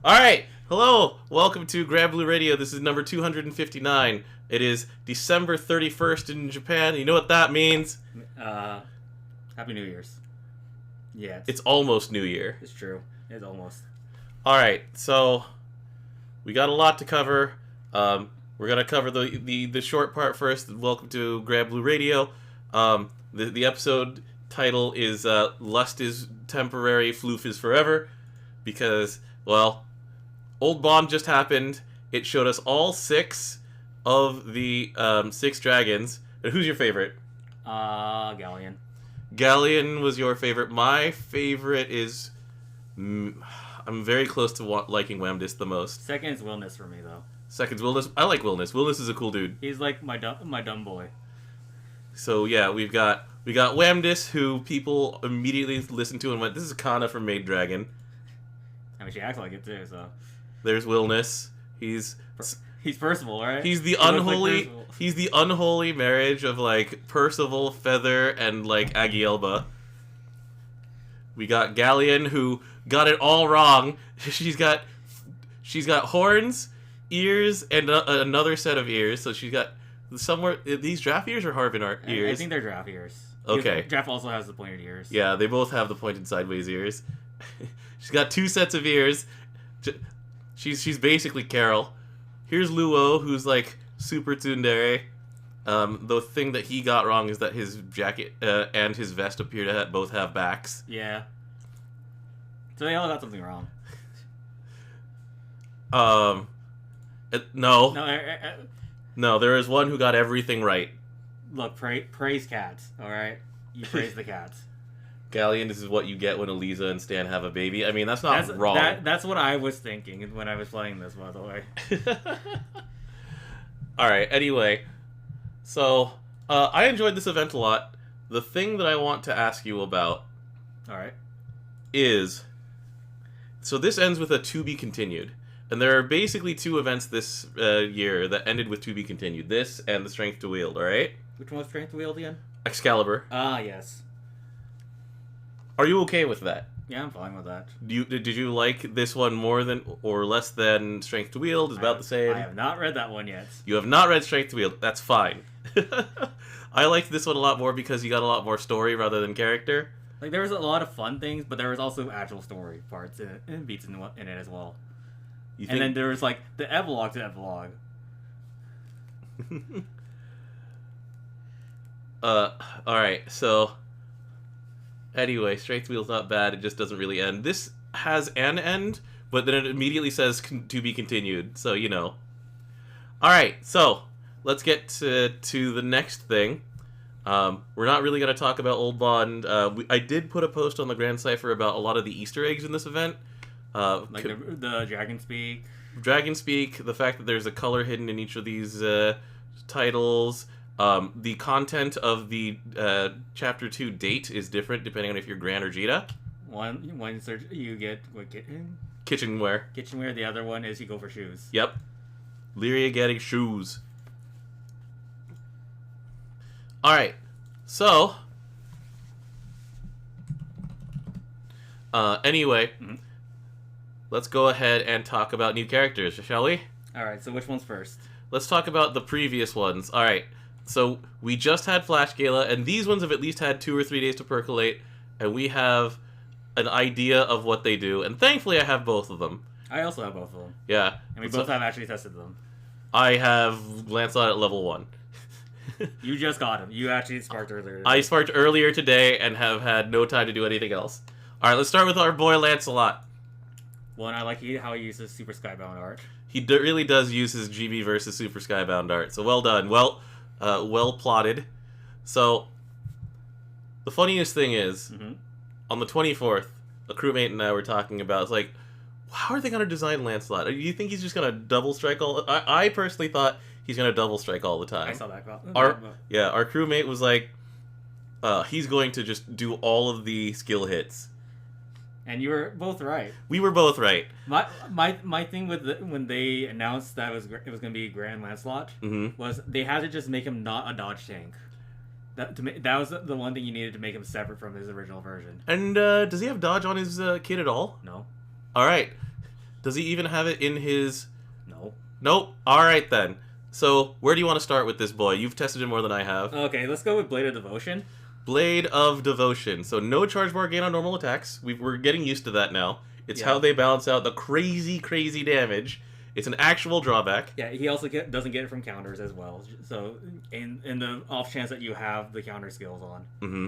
Alright, hello, welcome to Granblue Radio. This is number 259. It is December 31st in Japan. You know what that means? Happy New Year's. Yeah. It's almost New Year. It's true. It's almost. Alright, so we got a lot to cover. We're going to cover the short part first. Welcome to Granblue Radio. The episode title is Lust is Temporary, Floof is Forever. Because, well, Old Bond just happened. It showed us all 6 of the 6 dragons. And who's your favorite? Galleon. Galleon was your favorite. My favorite is... I'm very close to liking Wamdis the most. Second is Wilness for me, though. Second's Wilness. I like Wilness. Wilness is a cool dude. He's like my dumb boy. So, yeah, we got Wamdis, who people immediately listened to and went, this is Kana from Maid Dragon. I mean, she acts like it, too, so... There's Wilness. He's Percival, right? He's the unholy marriage of, like, Percival, Feather, and, like, Agielba. We got Galleon, who got it all wrong. She's got horns, ears, and another set of ears. So she's got somewhere... These draft ears or Harvin ears? I think they're draft ears. Okay. Draft also has the pointed ears. Yeah, they both have the pointed sideways ears. She's got 2 sets of ears. She's basically Carol. Here's Luo, who's like super tsundere. The thing that he got wrong is that his jacket and his vest appear to both have backs. Yeah. So they all got something wrong. No. No, there is one who got everything right. Look, praise cats, alright? You praise the cats. Galleon, this is what you get when Eliza and Stan have a baby. I mean, that's not wrong. That's what I was thinking when I was playing this, by the way. Alright, anyway. So, I enjoyed this event a lot. The thing that I want to ask you about... Alright. ...is... So this ends with a to be continued. And there are basically 2 events this year that ended with to be continued. This and the Strength to Wield, alright? Which one was Strength to Wield again? Excalibur. Ah, yes. Are you okay with that? Yeah, I'm fine with that. Did you like this one more than or less than Strength to Wield? It's about the same. I have not read that one yet. You have not read Strength to Wield. That's fine. I liked this one a lot more because you got a lot more story rather than character. Like, there was a lot of fun things, but there was also actual story parts and beats in it as well. And then there was, like, the epilogue to epilogue. Alright, so... Anyway, Strength to Wield's not bad, it just doesn't really end. This has an end, but then it immediately says to be continued, so you know. Alright, so, let's get to the next thing. We're not really going to talk about Old Bond. I did put a post on the Grand Cypher about a lot of the Easter eggs in this event. Like the Dragon Speak. Dragon Speak, the fact that there's a color hidden in each of these titles. The content of the Chapter 2 date is different depending on if you're Gran or Jita. One search you get kitchenware. Kitchenware. The other one is you go for shoes. Yep. Lyria getting shoes. Alright. So. Anyway. Mm-hmm. Let's go ahead and talk about new characters, shall we? Alright, so which one's first? Let's talk about the previous ones. Alright. So, we just had Flash Gala, and these ones have at least had 2 or 3 days to percolate, and we have an idea of what they do, and thankfully I have both of them. I also have both of them. Yeah. And we both have actually tested them. I have Lancelot at level 1. You just got him. You actually sparked earlier today. I sparked earlier today and have had no time to do anything else. Alright, let's start with our boy Lancelot. One, I like how he uses Super Skybound art. He really does use his GB versus Super Skybound art, so well done. Well plotted. So, the funniest thing is, on the 24th, a crewmate and I were talking about, it's like, how are they going to design Lancelot? Do you think he's just going to double strike all... I personally thought he's going to double strike all the time. I saw that. Our crewmate was like, he's going to just do all of the skill hits. And you were both right. We were both right. My thing with when they announced that it was going to be Grand Lancelot was they had to just make him not a dodge tank. That was the one thing you needed to make him separate from his original version. And does he have dodge on his kit at all? No. All right. Does he even have it in his... No. Nope. All right, then. So, where do you want to start with this boy? You've tested it more than I have. Okay, let's go with Blade of Devotion. Blade of Devotion. So, no charge bar gain on normal attacks. We're getting used to that now. It's how they balance out the crazy, crazy damage. It's an actual drawback. Yeah, he also doesn't get it from counters as well. So, in the off chance that you have the counter skills on. Mm-hmm.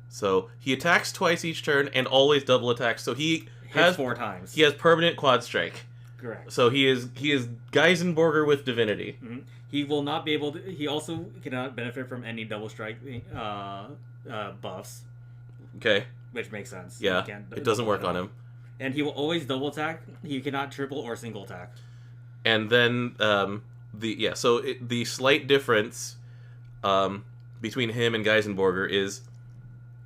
So, he attacks twice each turn and always double attacks. So, he has 4 times. He has permanent quad strike. Correct. So, he is Geisenborger with divinity. Mm-hmm. He will not be able to... He also cannot benefit from any double strike buffs. Okay. Which makes sense. Yeah, it doesn't work on him. And he will always double attack. He cannot triple or single attack. And then the slight difference between him and Geisenborger is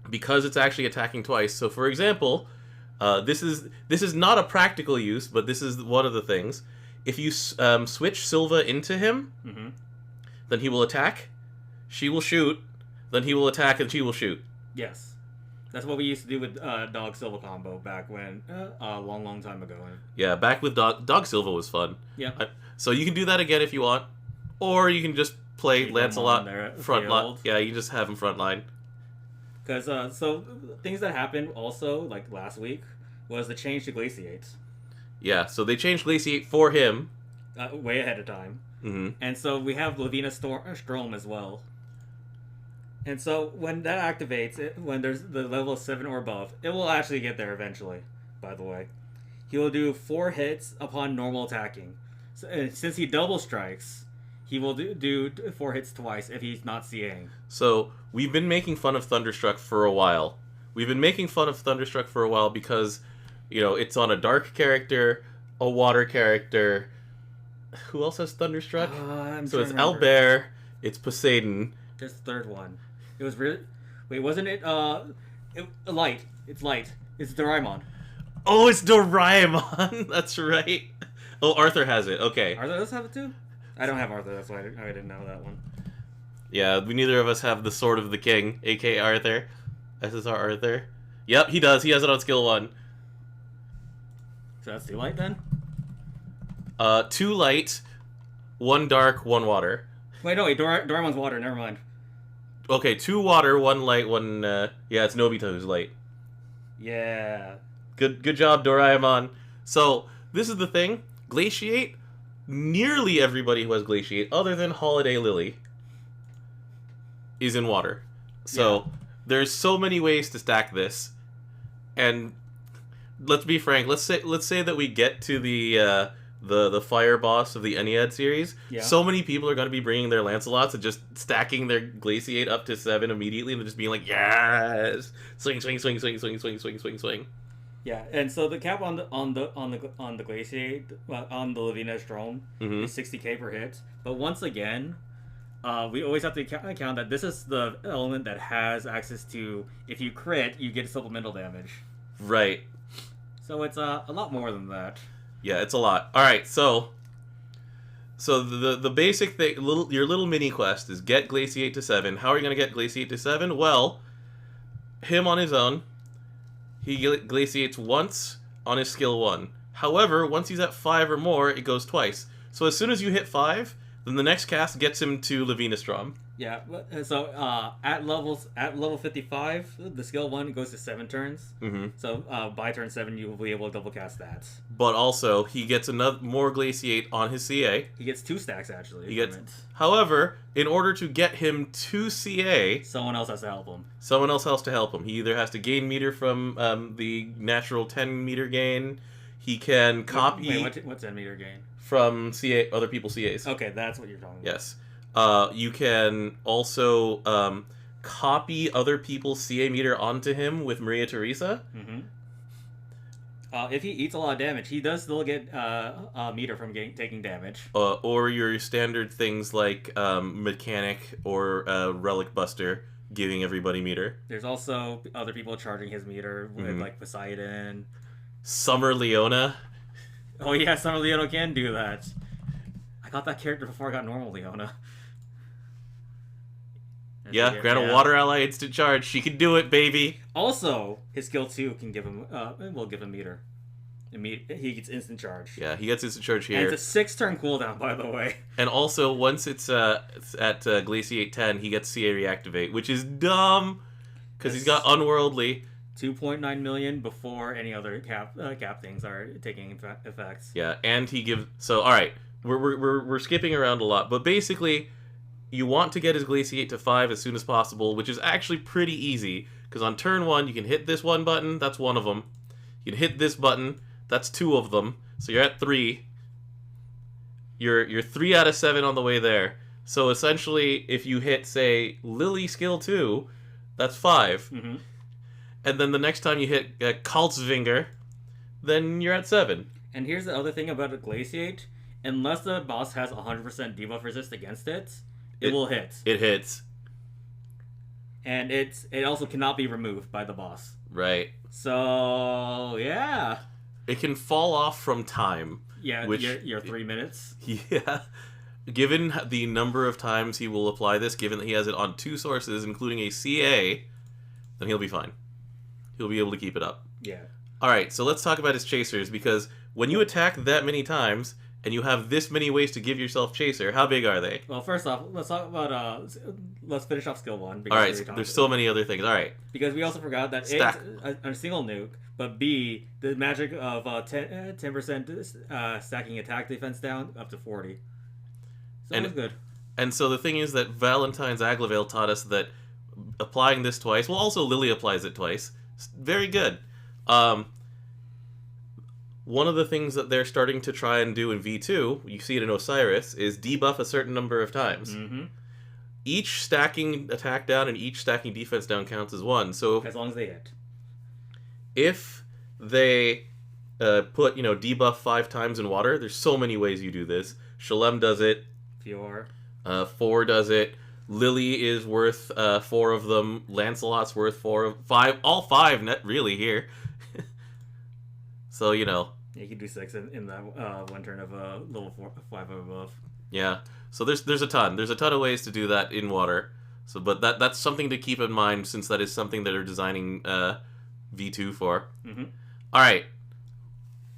because it's actually attacking twice. So, for example, this is not a practical use, but this is one of the things. If you switch Silva into him, then he will attack. She will shoot. Then he will attack, and she will shoot. Yes. That's what we used to do with Dog Silva combo back when a long time ago. Yeah, back with Dog Silva was fun. Yeah. So you can do that again if you want, or you can just play Lancelot front line. Yeah, you just have him front line. Because so things that happened also like last week was the change to Glaciate. Yeah, so they changed Glaciate for him way ahead of time. Mm-hmm. And so we have Lavina Strom as well. And so when that activates, when there's the level 7 or above, it will actually get there eventually, by the way. He will do 4 hits upon normal attacking. So, since he double strikes, he will do 4 hits twice if he's not CAing. So we've been making fun of Thunderstruck for a while. Because, it's on a dark character, a water character. Who else has Thunderstruck? So it's Albert, it's Poseidon. There's the third one. It was really... Wait, wasn't it... Light. It's Light. It's Doraemon. Oh, it's Doraemon! That's right. Oh, Arthur has it. Okay. Arthur does have it too? I don't have Arthur, that's why I didn't know that one. Yeah, neither of us have the Sword of the King, a.k.a. Arthur. SSR Arthur. Yep, he does. He has it on skill 1. So that's 2 light then? 2 light, 1 dark, 1 water. Wait, no, Doraemon's water, never mind. Okay, 2 water, 1 light, 1... yeah, it's Nobita who's light. Yeah. Good job, Doraemon. So, this is the thing. Glaciate, nearly everybody who has Glaciate, other than Holiday Lily, is in water. So, there's so many ways to stack this. And, let's be frank, let's say that we get to the fire boss of the Ennead series. Yeah. So many people are going to be bringing their Lancelots and just stacking their Glaciate up to 7 immediately and just being like, yes, swing, swing, swing, swing, swing, swing, swing, swing, swing. Yeah, and so the cap on the Glaciate, on the Lavina Strom is 60k per hit. But once again, we always have to account that this is the element that has access to, if you crit, you get supplemental damage. Right. So it's a lot more than that. Yeah, it's a lot. All right, so the basic thing, your little mini quest is get Glaciate to 7. How are you going to get Glaciate to 7? Well, him on his own, he glaciates once on his skill 1. However, once he's at 5 or more, it goes twice. So as soon as you hit 5, then the next cast gets him to Lavina Strom. Yeah, so at level 55, the skill 1 goes to 7 turns. Mm-hmm. So by turn 7, you will be able to double cast that. But also, he gets more Glaciate on his CA. He gets 2 stacks, actually. However, in order to get him to CA... Someone else has to help him. Someone else has to help him. He either has to gain meter from the natural 10 meter gain. He can copy... Wait, what's 10 meter gain? From CA, other people's CAs. Okay, that's what you're talking about. Yes. You can also copy other people's CA meter onto him with Maria Theresa. Mm-hmm. If he eats a lot of damage, he does still get a meter from taking damage. Or your standard things like Mechanic or Relic Buster giving everybody meter. There's also other people charging his meter with like Poseidon. Summer Leona. Oh yeah, Summer Leona can do that. I got that character before I got normal Leona. Yeah, grant a water ally instant charge. She can do it, baby. Also, his skill 2 can give him will give him meter. He gets instant charge. Yeah, he gets instant charge here. And it's a 6-turn cooldown, by the way. And also, once it's at Glaciate 10, he gets CA Reactivate, which is dumb, because he's got Unworldly. 2.9 million before any other cap things are taking effects. Yeah, and he gives... So, alright, we're skipping around a lot, but basically, you want to get his Glaciate to 5 as soon as possible, which is actually pretty easy, because on turn 1, you can hit this one button, that's one of them. You can hit this button, that's 2 of them. So you're at 3. You're 3 out of 7 on the way there. So essentially, if you hit, say, Lily skill 2, that's 5. Mm-hmm. And then the next time you hit Kaltzvinger, then you're at 7. And here's the other thing about a Glaciate. Unless the boss has 100% debuff resist against it, it will hit. It hits. And it also cannot be removed by the boss. Right. So, yeah. It can fall off from time. Yeah, which, your 3 minutes. Yeah. Given the number of times he will apply this, given that he has it on 2 sources, including a CA, then he'll be fine. He'll be able to keep it up. Yeah. Alright, so let's talk about his chasers, because when you attack that many times, and you have this many ways to give yourself chaser, how big are they? Well, first off, let's talk about, let's finish off skill 1. Alright, there's so many other things. Alright. Because we also forgot that A, a single nuke, but B, the magic of 10% stacking attack defense down up to 40. So it was good. And so the thing is that Valentine's Aglavale taught us that applying this twice, well, also Lily applies it twice. Very good. One of the things that they're starting to try and do in V2, you see it in Osiris, is debuff a certain number of times. Mm-hmm. Each stacking attack down and each stacking defense down counts as 1. So as long as they hit. If they put, debuff 5 times in water, there's so many ways you do this. Shalem does it. Fior. 4 does it. Lily is worth 4 of them. Lancelot's worth 4 of 5. All 5, really, here. So, Yeah, you can do 6 in that one turn of level 5 or above. Yeah. So there's a ton. There's a ton of ways to do that in water. So, but that's something to keep in mind, since that is something that they're designing V2 for. Mm-hmm. All right.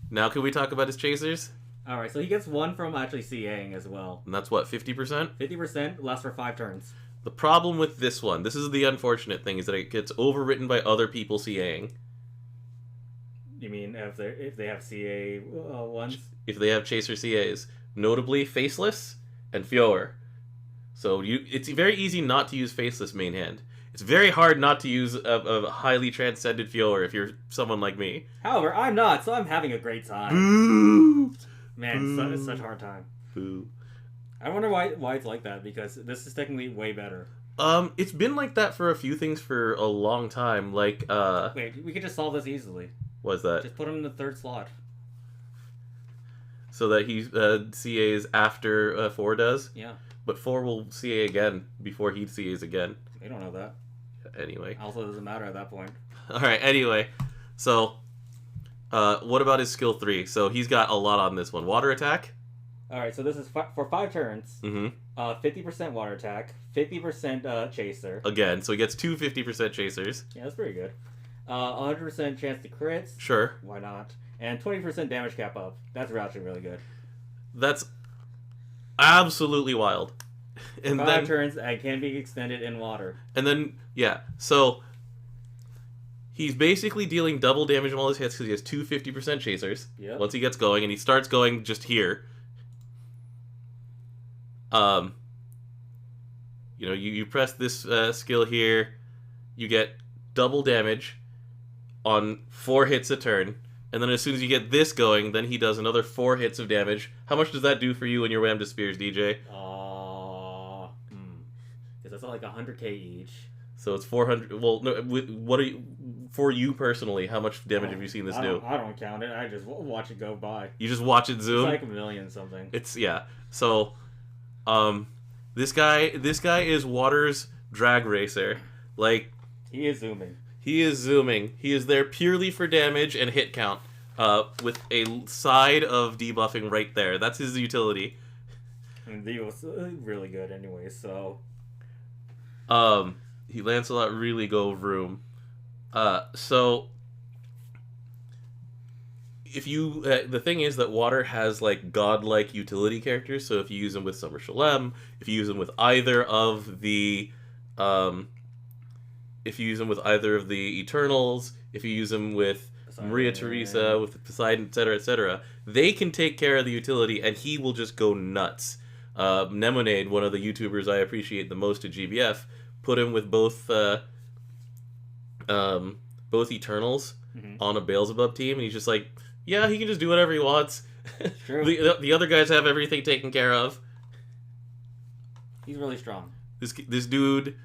Now can we talk about his chasers? All right. So he gets 1 from actually CAing as well. And that's what, 50%? 50% lasts for 5 turns. The problem with this one, this is the unfortunate thing, is that it gets overwritten by other people CAing. You mean if they have CA ones? If they have chaser CAs, notably Faceless and Fior. So it's very easy not to use Faceless main hand. It's very hard not to use a highly transcended Fior if you're someone like me. However, I'm not, so I'm having a great time. Boo! Man, it's such a hard time. Boo. I wonder why it's like that, because this is technically way better. It's been like that for a few things for a long time. Like, Wait, we could just solve this easily. What's that? Just put him in the 3rd slot. So that he CAs after 4 does? Yeah. But 4 will CA again before he CAs again. They don't know that. Anyway. Also, it doesn't matter at that point. Alright, anyway. So, what about his skill 3? So he's got a lot on this one. Water attack? Alright, so this is for 5 turns. Mm-hmm. 50% water attack, 50% chaser. Again, so he gets 2 50% chasers. Yeah, that's pretty good. 100% chance to crits. Sure. Why not? And 20% damage cap up. That's actually really good. That's absolutely wild. And 5 turns and can be extended in water. And then, yeah, so he's basically dealing double damage on all his hits because he has 2 50% chasers. Yep. Once he gets going, and he starts going just here. You press this skill here, you get double damage on 4 hits a turn, and then as soon as you get this going, then he does another 4 hits of damage. How much does that do for you and your Wham to Spears, DJ? Because that's like 100k each. So it's 400. Well, no, what are you, for you personally? How much damage have you seen this do? I don't count it. I just watch it go by. You just watch it zoom. It's like 1 million something. It's So, this guy is Water's drag racer. Like, he is zooming. He is zooming. He is there purely for damage and hit count, with a side of debuffing right there. That's his utility. And he was really good anyway. So, he Lancelot really go vroom. So if you the thing is that water has like godlike utility characters. So if you use them with Summer Shalem, if you use them with either of the Eternals, if you use them with Poseidon. Maria Theresa, with Poseidon, etc., they can take care of the utility, and he will just go nuts. Nemonade, one of the YouTubers I appreciate the most at GBF, put him with both Eternals on a Beelzebub team, and he's just like, yeah, he can just do whatever he wants. True. The other guys have everything taken care of. He's really strong. This dude,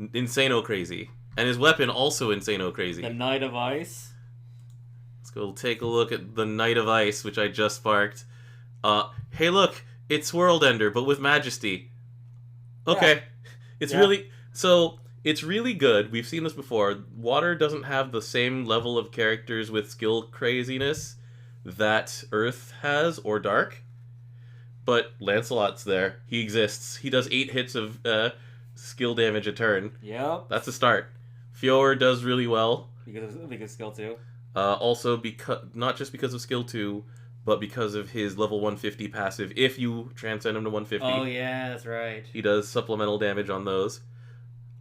insano crazy, and his weapon also insano crazy. The Knight of Ice. Let's go take a look at the Knight of Ice, which I just sparked. Hey, look, it's World Ender, but with majesty. Okay, Yeah. It's really good. We've seen this before. Water doesn't have the same level of characters with skill craziness that Earth has, or Dark. But Lancelot's there. He exists. He does 8 hits of skill damage a turn. Yep. That's a start. Fior does really well. Because of skill 2. Also, not just because of skill 2, but because of his level 150 passive. If you transcend him to 150. Oh, yeah, that's right. He does supplemental damage on those.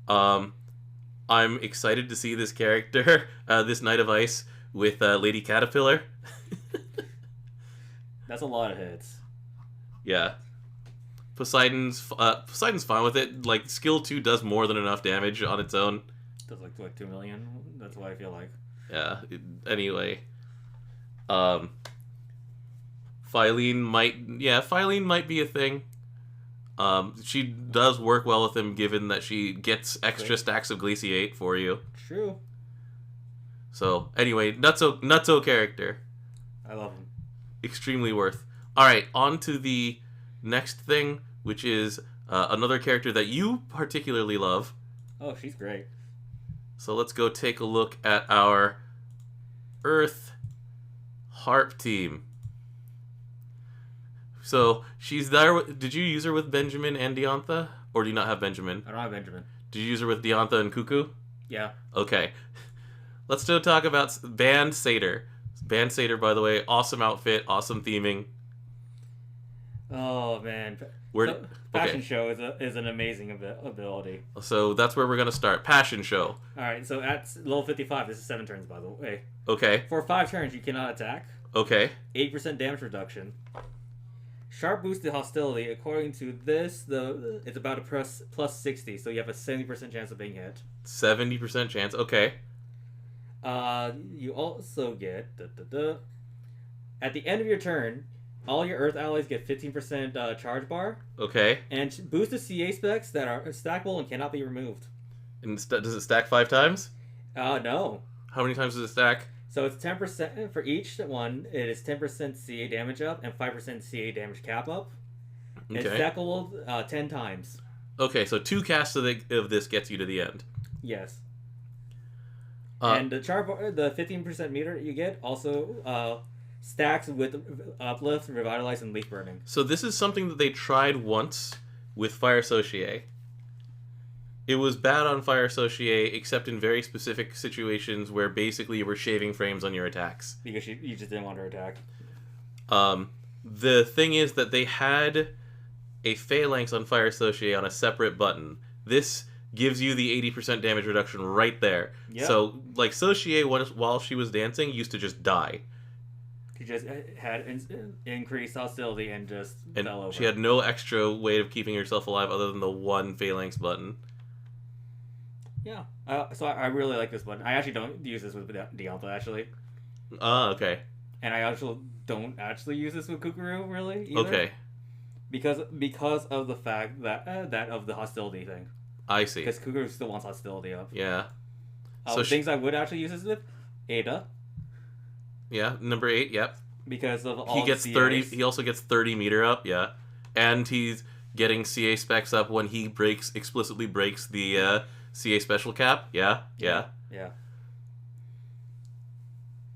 I'm excited to see this character, this Knight of Ice, with Lady Caterpillar. That's a lot of hits. Yeah. Poseidon's fine with it. Like, skill 2 does more than enough damage on its own. Does like 2 million. That's what I feel like. Yeah. Anyway. Phylline might be a thing. She does work well with him, given that she gets extra stacks of Glaciate for you. True. So, anyway, Nutso character. I love him. Extremely worth. Alright, on to the next thing, which is another character that you particularly love. Oh, she's great. So let's go take a look at our Earth Harp team. So, she's there. Did you use her with Benjamin and Diantha? Or do you not have Benjamin? I don't have Benjamin. Did you use her with Diantha and Cuckoo? Yeah. Okay. Let's go talk about Band Satyr. Band Satyr, by the way, awesome outfit, awesome theming. Oh, man. Fashion Show is an amazing ability. So that's where we're going to start. Passion Show. Alright, so at level 55, this is 7 turns, by the way. Okay. For 5 turns, you cannot attack. Okay. 8% damage reduction. Sharp boost to hostility. According to this, it's about a plus 60, so you have a 70% chance of being hit. 70% chance. Okay. You also get at the end of your turn, all your Earth allies get 15% charge bar. Okay. And boost to CA specs that are stackable and cannot be removed. And does it stack 5 times? No. How many times does it stack? So it's 10% for each one. It is 10% CA damage up and 5% CA damage cap up. And Okay. it's stackable 10 times. Okay, so 2 casts of this gets you to the end. Yes. And the the 15% meter you get also stacks with uplift, revitalize, and leaf burning. So this is something that they tried once with Fire Associate. It was bad on Fire Associate, except in very specific situations where basically you were shaving frames on your attacks. Because you just didn't want to attack. The thing is that they had a Phalanx on Fire Associate on a separate button. This gives you the 80% damage reduction right there. Yep. So, like, Associate, while she was dancing, used to just die. She just had increased hostility and just fell over. She had no extra way of keeping herself alive other than the one Phalanx button. Yeah. So I really like this button. I actually don't use this with Diantha, actually. Okay. And I also don't actually use this with Kukuru, really, either. Okay. Because of the fact that of the hostility thing. I see. Because Kukuru still wants hostility up. Yeah. So things I would actually use this with, Ada. Yeah, number 8, yep. Because of all he gets CAs. 30. He also gets 30 meter up, yeah. And he's getting CA specs up when he explicitly breaks the CA special cap. Yeah.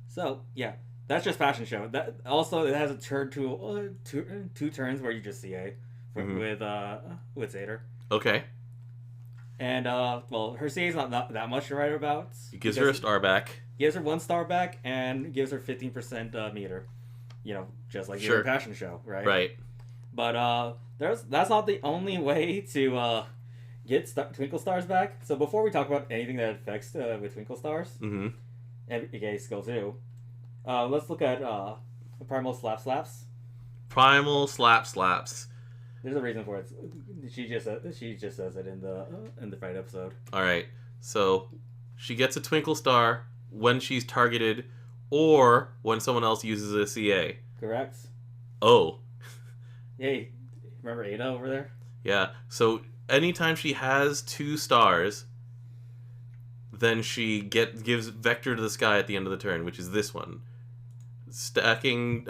So, yeah. That's just Fashion Show. That also, it has a turn two turns where you just CA with Satyr. Okay. And, well, her CA is not that much to write about. It gives her a star back. gives her 1 star back and gives her 15% meter. Just like your passion show, right? Right. But that's not the only way to get Twinkle Stars back. So before we talk about anything that affects with Twinkle Stars, aka Skill 2, let's look at Primal Slap Slaps. Primal Slap Slaps. There's a reason for it. She just says it in the fight episode. All right. So she gets a Twinkle Star when she's targeted, or when someone else uses a CA. Correct. Oh. Hey, remember Ada over there? Yeah. So anytime she has 2 stars, then she gives Vector to the Sky at the end of the turn, which is this one. Stacking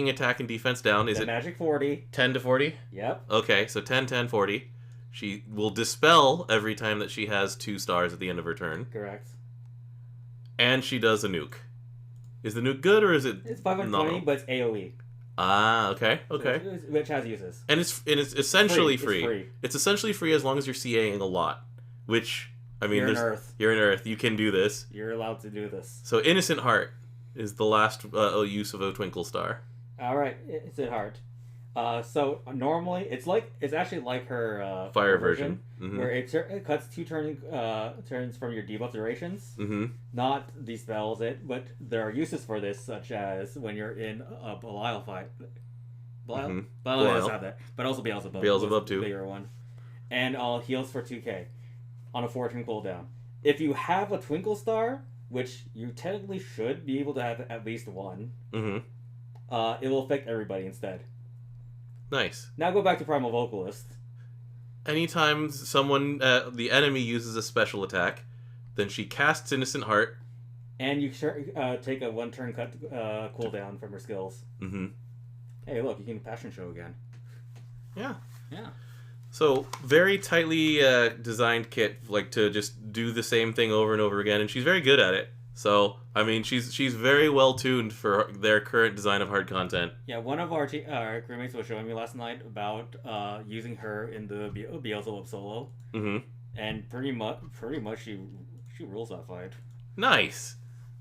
attack and defense down. Is it magic 40? 10 to 40? Yep. Okay, so 10, 10, 40. She will dispel every time that she has 2 stars at the end of her turn. Correct. And she does a nuke. Is the nuke good, or is it? It's 520, but it's AoE. Ah, okay. Which has uses. And it's essentially free. It's free. It's essentially free as long as you're CAing a lot. Which, I mean, you're in Earth. You're in Earth. You can do this. You're allowed to do this. So Innocent Heart is the last use of a Twinkle Star. All right, it's in Heart. So normally it's actually like her fire version, where it cuts 2 turns from your debuff durations. Not dispels it, but there are uses for this, such as when you're in a Belial fight. Belial does have that, but also Beelzebub. Beelzebub too. Bigger one, and heals for 2k on a 4-turn cooldown. If you have a Twinkle Star, which you technically should be able to have at least one, it will affect everybody instead. Nice. Now go back to Primal Vocalist. Anytime someone, the enemy uses a special attack, then she casts Innocent Heart. And you take a 1-turn cut cooldown from her skills. Hey, look, you can Passion Show again. Yeah. Yeah. So, very tightly designed kit, like to just do the same thing over and over again, and she's very good at it. So, I mean, she's very well tuned for their current design of hard content. Yeah, one of our crewmates was showing me last night about using her in the Beelzebub solo, and pretty much she rules that fight. Nice.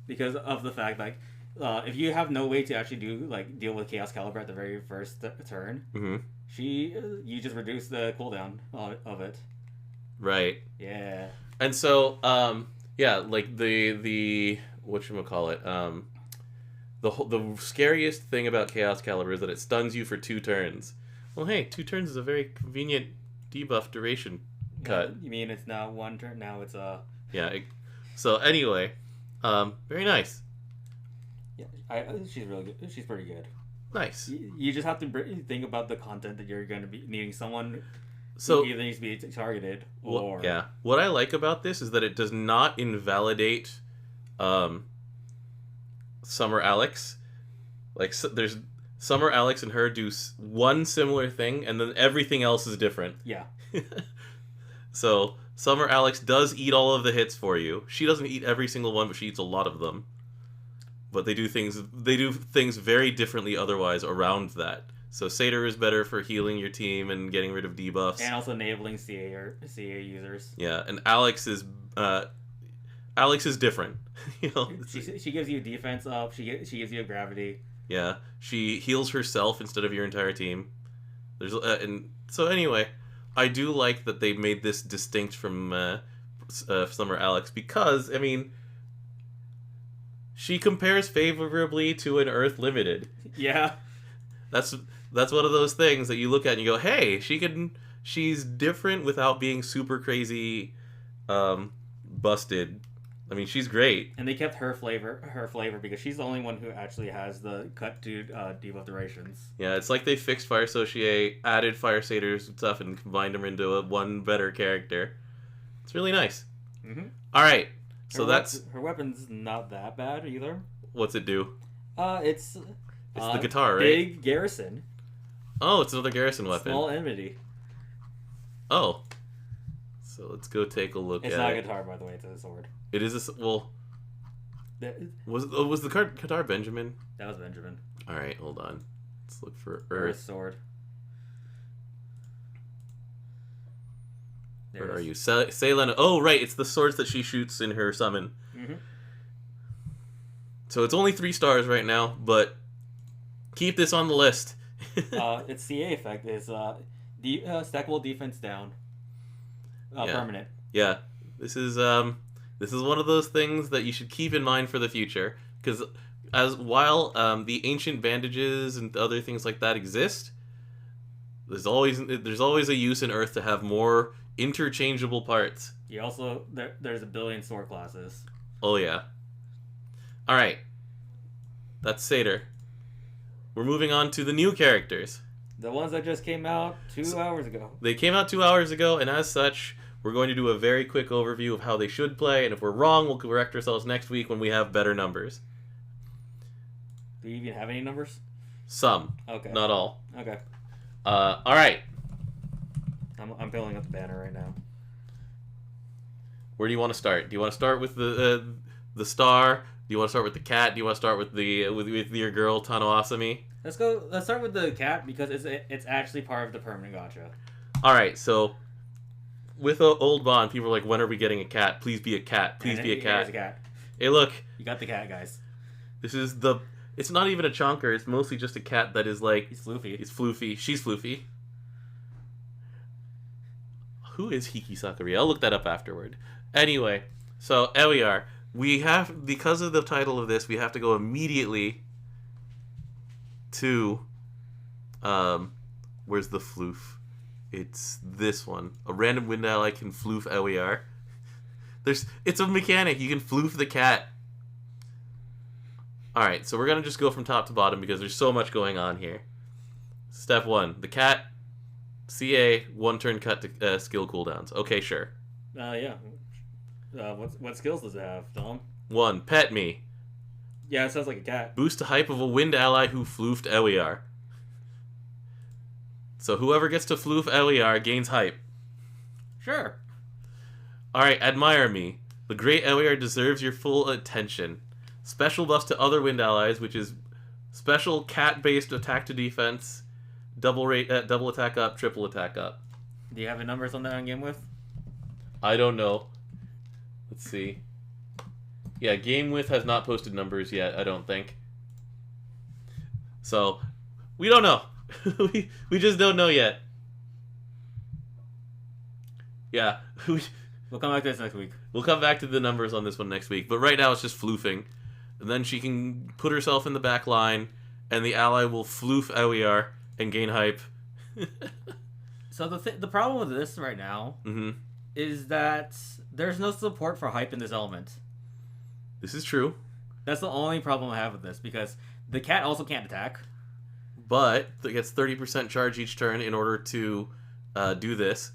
Because of the fact that if you have no way to actually deal with Chaos Caliber at the very first turn, you just reduce the cooldown of it. Right. Yeah. And so, yeah, like the whatchamacallit, the scariest thing about Chaos Caliber is that it stuns you for 2 turns. Well, hey, 2 turns is a very convenient debuff duration cut. You mean it's now 1 turn? Now it's Yeah. So anyway, very nice. Yeah, she's really good. She's pretty good. Nice. You just have to think about the content that you're going to be needing. Someone so either needs to be targeted or... Yeah. What I like about this is that it does not invalidate Summer Alex. Like, there's Summer Alex and her do one similar thing, and then everything else is different. Yeah. So, Summer Alex does eat all of the hits for you. She doesn't eat every single one, but she eats a lot of them. But they do things very differently otherwise around that. So Satyr is better for healing your team and getting rid of debuffs. And also enabling CA users. Yeah, and Alex is different. You know, she gives you defense up. She gives you a gravity. Yeah, she heals herself instead of your entire team. There's and so anyway, I do like that they made this distinct from Summer Alex because I mean, she compares favorably to an Earth Limited. Yeah, that's one of those things that you look at and you go, hey, she's different without being super crazy, busted. I mean, she's great. And they kept her flavor because she's the only one who actually has the cut to debuff durations. Yeah, it's like they fixed Fire Associate, added Fire Satyrs and stuff, and combined them into one better character. It's really nice. All right, so her weapon's not that bad either. What's it do? It's the guitar, right? Big Garrison. Oh, it's another Garrison weapon. Small Enmity. Oh. So let's go take a look at it. It's not a guitar, by the way. It's a sword. It is well... Was the guitar Benjamin? That was Benjamin. Alright, hold on. Let's look for Earth sword. Where are you? Selena. Oh, right. It's the swords that she shoots in her summon. So it's only 3 stars right now, but keep this on the list. Its CA effect is stackable defense down. Permanent. Yeah. This is one of those things that you should keep in mind for the future, because while the ancient bandages and other things like that exist, there's always a use in Earth to have more interchangeable parts. Yeah. Also, there's a billion sword classes. Oh yeah. All right. That's Satyr. We're moving on to the new characters. The ones that just came out 2 hours ago. They came out 2 hours ago, and as such, we're going to do a very quick overview of how they should play, and if we're wrong, we'll correct ourselves next week when we have better numbers. Do you even have any numbers? Some. Okay. Not all. Okay. All right. I'm filling up the banner right now. Where do you want to start? Do you want to start with the star? Do you want to start with the cat? Do you want to start with with your girl Tano Asami? Let's go. Let's start with the cat because it's actually part of the permanent gacha. All right. So with Old Bond, people are like, "When are we getting a cat? Please be a cat. Please be a cat." Here's a cat. Hey, look. You got the cat, guys. This is the. It's not even a chonker. It's mostly just a cat that is like. He's floofy. He's floofy. She's floofy. Who is Hiki Sakuri? I'll look that up afterward. Anyway, so Ewiyar. We have, because of the title of this, we have to go immediately to, where's the floof? It's this one. A random wind ally can floof Ewiyar. It's a mechanic. You can floof the cat. Alright, so we're going to just go from top to bottom because there's so much going on here. Step 1. The cat, CA, 1 turn cut to skill cooldowns. Okay, sure. Yeah. What skills does it have, Tom? 1. Pet me. Yeah, it sounds like a cat. Boost the hype of a wind ally who floofed Ewiyar. So whoever gets to floof Ewiyar gains hype. Sure. Alright, admire me. The great Ewiyar deserves your full attention. Special buffs to other wind allies, which is special cat-based attack to defense, double attack up, triple attack up. Do you have the numbers on that on Game With? I don't know. Let's see. Yeah, Game With has not posted numbers yet, I don't think. So, we don't know. we just don't know yet. Yeah. We'll come back to this next week. We'll come back to the numbers on this one next week. But right now it's just floofing. And then she can put herself in the back line, and the ally will floof Ewiyar and gain hype. So the problem with this right now is that there's no support for hype in this element. This is true. That's the only problem I have with this, because the cat also can't attack. But it gets 30% charge each turn in order to do this.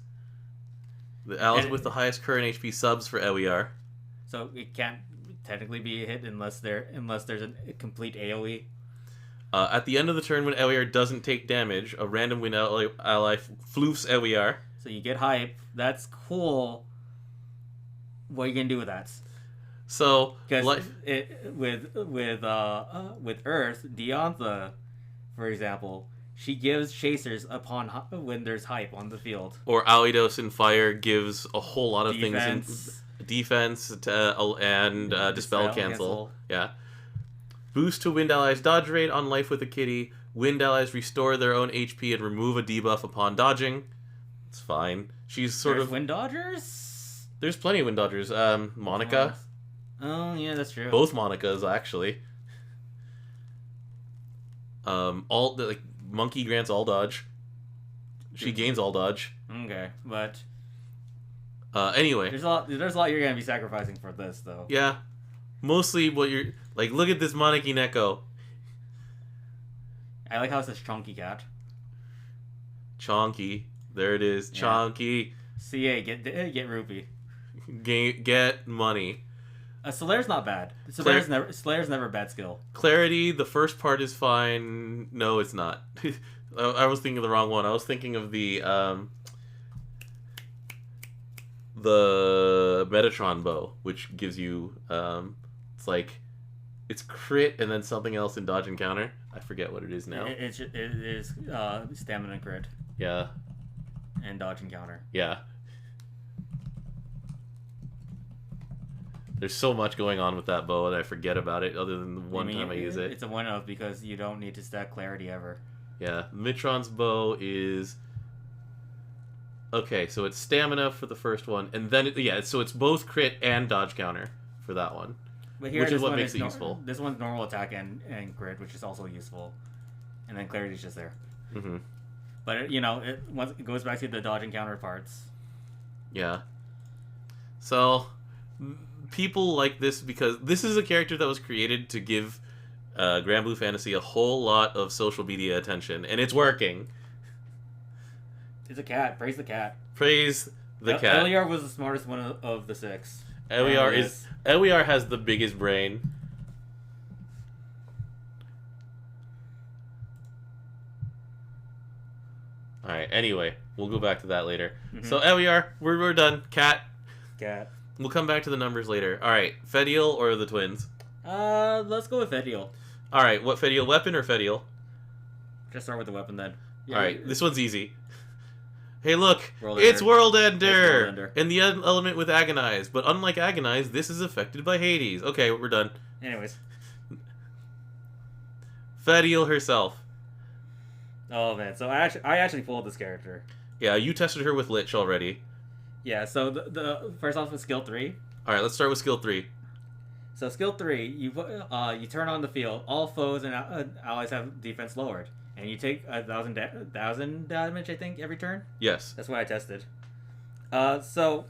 The allies with the highest current HP subs for Ewiyar. So it can't technically be a hit unless there's a complete AoE. At the end of the turn, when Ewiyar doesn't take damage, a random wind ally floofs Ewiyar. So you get hype. That's cool. What are you gonna do with that? So because with Earth, Diantha, for example, she gives chasers when there's hype on the field. Or Alidos in Fire gives a whole lot of things. Defense and Dispel Cancel. Yeah. Boost to Wind Allies dodge rate on Life with a Kitty. Wind Allies restore their own HP and remove a debuff upon dodging. It's fine. She's sort of... Wind Dodgers? There's plenty of Wind Dodgers. Monica. Oh, yeah, that's true. Both Monicas, actually. Monkey grants all dodge. She gains all dodge. Okay, but... Anyway. There's a lot you're going to be sacrificing for this, though. Yeah. Mostly what you're... Like, look at this Moniki Neko. I like how it says Chonky Cat. Chonky. There it is. Yeah. Chonky. CA, get rupee. Get money. Slayer's not bad. Slayer's never a bad skill. Clarity, the first part is fine. No, it's not. I was thinking of the wrong one. I was thinking of the Metatron bow, which gives you it's crit and then something else in dodge and counter. I forget what it is now. It is stamina crit. Yeah. And dodge and counter. Yeah. There's so much going on with that bow, and I forget about it other than the one time I use it. It's a one-of because you don't need to stack clarity ever. Yeah, Mitron's bow is... Okay, so it's stamina for the first one, and then, so it's both crit and dodge counter for that one. But here, which is what makes it useful. This one's normal attack and crit, which is also useful. And then clarity's just there. Mm-hmm. But, it goes back to the dodge and counter parts. Yeah. So... People like this because this is a character that was created to give Granblue Fantasy a whole lot of social media attention, and it's working. It's a cat. Praise the cat. Praise the cat. Ewiyar was the smartest one of the 6. Ewiyar has the biggest brain. All right. Anyway, we'll go back to that later. Mm-hmm. So Ewiyar, we're done. Cat. We'll come back to the numbers later. All right, Fediel or the twins? Let's go with Fediel. All right, what Fediel? Weapon or Fediel? Just start with the weapon then. Yeah, all right, this one's easy. Hey, look, it's World Ender, and the element with Agonize. But unlike Agonize, this is affected by Hades. Okay, we're done. Anyways, Fediel herself. Oh man, so I actually pulled this character. Yeah, you tested her with Lich already. Yeah, so the first off with skill 3. All right, let's start with skill 3. So skill 3, you turn on the field. All foes and allies have defense lowered, and you take 1,000 damage, I think, every turn. Yes. That's what I tested. So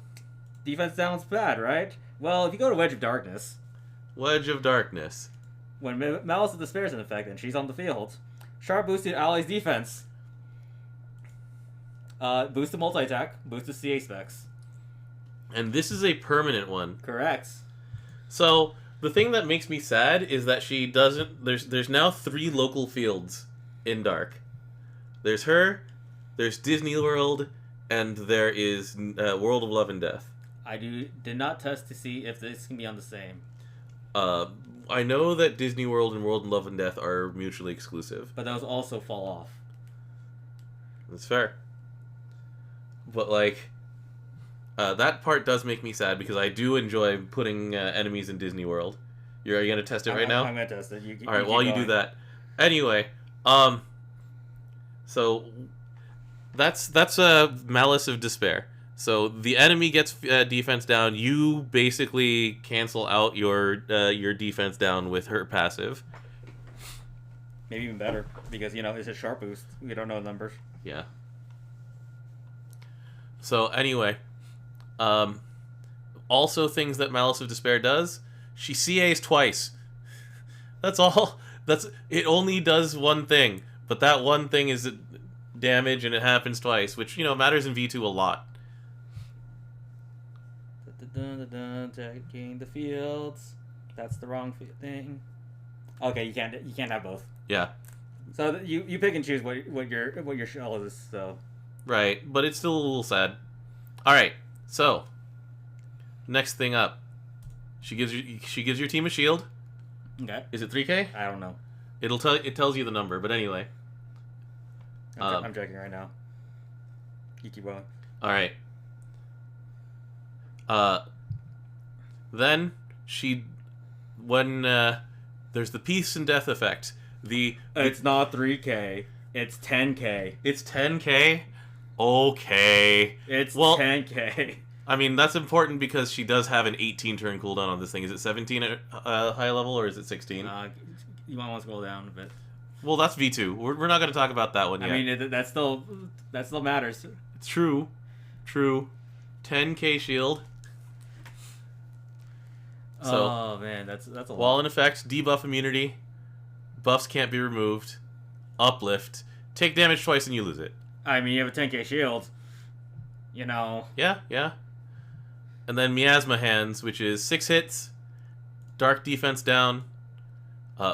defense sounds bad, right? Well, if you go to Wedge of Darkness. When Malice of Despair is in effect and she's on the field, sharp boost to allies' defense. Boost to multi-attack, boost to CA specs. And this is a permanent one. Correct. So, the thing that makes me sad is that she doesn't... There's now 3 local fields in Dark. There's her, there's Disney World, and there is World of Love and Death. I did not test to see if this can be on the same. I know that Disney World and World of Love and Death are mutually exclusive. But those also fall off. That's fair. But, that part does make me sad because I do enjoy putting enemies in Disney World. Are you going to test it right now? I'm going to test it. Alright, while you do that. Anyway, so that's Malice of Despair. So the enemy gets defense down. You basically cancel out your defense down with her passive. Maybe even better because, it's a sharp boost. We don't know the numbers. Yeah. So anyway, also things that Malice of Despair does, she CAs twice. That's all. It only does one thing, but that one thing is damage and it happens twice, which, matters in V2 a lot. Taking the fields. That's the wrong thing. Okay, you can't have both. Yeah. So you pick and choose what your shell is, so. Right, but it's still a little sad. All right, so next thing up, she gives your team a shield. Okay. Is it 3K? I don't know. It tells you the number, but anyway. I'm checking right now. You keep going. All right. Then when there's the peace and death effect. It's not 3K. It's 10K. It's 10K. Okay. It's 10K. I mean, that's important because she does have an 18 turn cooldown on this thing. Is it 17 at high level or is it 16? You might want to scroll down a bit. Well, that's V2. We're not going to talk about that one yet. I mean, that still matters. It's true. 10K shield. So, oh man, that's a lot. While in effect, debuff immunity, buffs can't be removed, uplift, take damage twice and you lose it. I mean, you have a 10K shield. Yeah. And then Miasma Hands, which is 6 hits, dark defense down,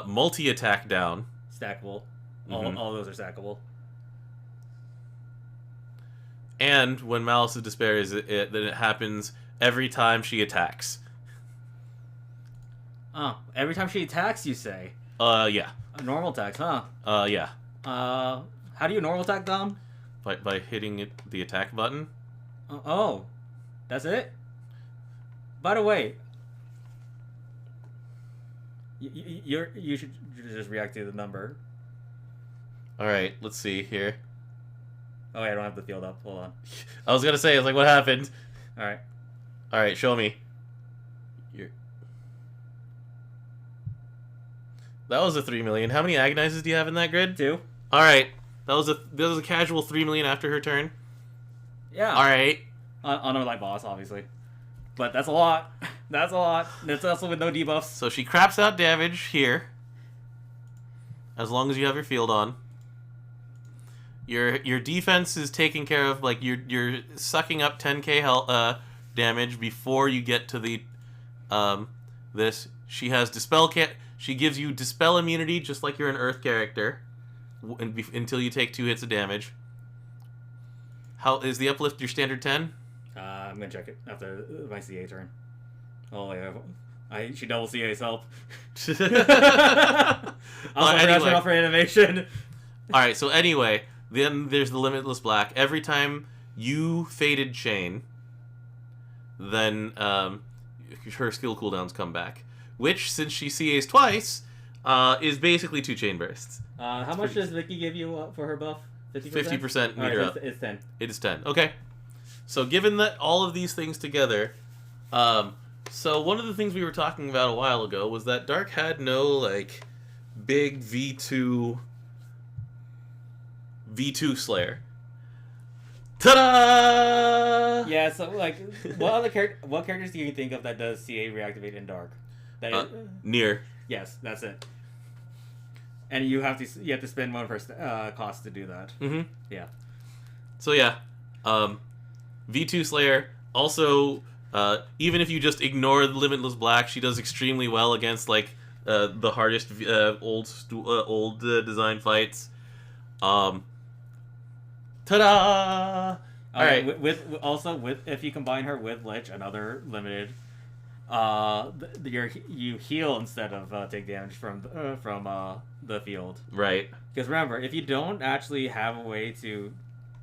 multi-attack down. Stackable. Mm-hmm. All those are stackable. And when Malice of Despair then it happens every time she attacks. Oh, every time she attacks, you say? Yeah. Normal attacks, huh? Yeah. How do you normal attack, Dom? By hitting the attack button. Oh, that's it? By the way, You should just react to the number. All right, let's see here. Oh, wait, I don't have the field up. Hold on. I was gonna say, I was like, what happened? All right. All right, show me. That was a 3 million. How many agonizes do you have in that grid? 2. All right, that was a casual 3 million after her turn. Yeah. All right. On a light boss, obviously. But that's a lot. That's a lot. That's also with no debuffs. So she craps out damage here. As long as you have your field on. Your defense is taken care of. Like you're sucking up 10k health damage before you get to the this. She has dispel She gives you dispel immunity just like you're an Earth character, until you take 2 hits of damage. How is the uplift your standard 10? I'm gonna check it after my CA turn. Oh yeah, she double CA's help. Also, anyway. for animation. All right. So anyway, then there's the Limitless Black. Every time you Fated Chain, then her skill cooldowns come back. Which, since she CAs twice, is basically 2 chain bursts. How much does Vicky give you for her buff? 50%? 50% meter up. It's 10. It is 10. Okay. So given that all of these things together, so one of the things we were talking about a while ago was that Dark had no, like, big V2 Slayer. Ta-da! Yeah, so, like, what characters do you think of that does CA reactivate in Dark? That is, Near. Yes, that's it. And you have to spend 1 for cost to do that. Mm-hmm. Yeah. So yeah, V2 Slayer. Also, even if you just ignore the Limitless Black, she does extremely well against like the hardest old design fights. Ta-da! All right. With if you combine her with Lich, another limited, you heal instead of take damage from the field. Right. Because remember, if you don't actually have a way to